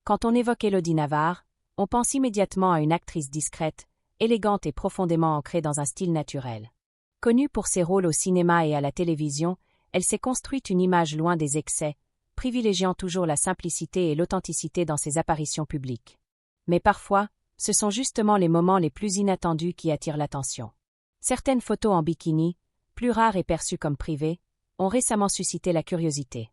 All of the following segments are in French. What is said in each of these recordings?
Quand on évoque Élodie Navarre, on pense immédiatement à une actrice discrète, élégante et profondément ancrée dans un style naturel. Connue pour ses rôles au cinéma et à la télévision, elle s'est construite une image loin des excès, privilégiant toujours la simplicité et l'authenticité dans ses apparitions publiques. Mais parfois, ce sont justement les moments les plus inattendus qui attirent l'attention. Certaines photos en bikini, plus rares et perçues comme privées, ont récemment suscité la curiosité.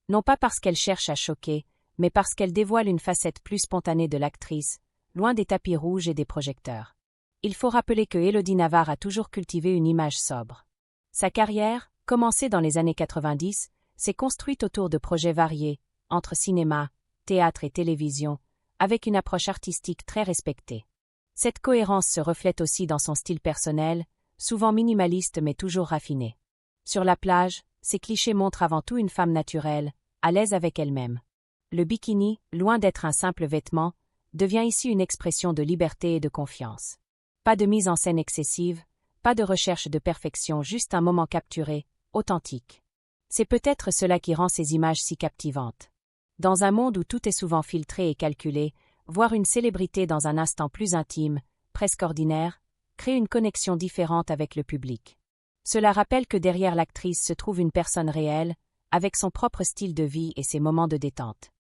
Non pas parce qu'elles cherchent à choquer, mais parce qu'elles dévoilent une facette plus spontanée de l'actrice, loin des tapis rouges et des projecteurs. Il faut rappeler que Élodie Navarre a toujours cultivé une image sobre. Sa carrière, commencée dans les années 90, s'est construite autour de projets variés, entre cinéma, théâtre et télévision, avec une approche artistique très respectée. Cette cohérence se reflète aussi dans son style personnel, souvent minimaliste mais toujours raffiné. Sur la plage, ces clichés montrent avant tout une femme naturelle, à l'aise avec elle-même. Le bikini, loin d'être un simple vêtement, devient ici une expression de liberté et de confiance. Pas de mise en scène excessive, pas de recherche de perfection, juste un moment capturé, authentique. C'est peut-être cela qui rend ces images si captivantes. Dans un monde où tout est souvent filtré et calculé, voir une célébrité dans un instant plus intime, presque ordinaire, crée une connexion différente avec le public. Cela rappelle que derrière l'actrice se trouve une personne réelle, avec son propre style de vie et ses moments de détente.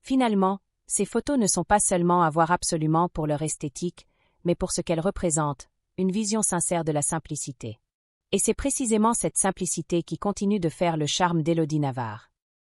Finalement, ces photos ne sont pas seulement à voir absolument pour leur esthétique, mais pour ce qu'elles représentent, une vision sincère de la simplicité. Et c'est précisément cette simplicité qui continue de faire le charme d'Élodie Navarre.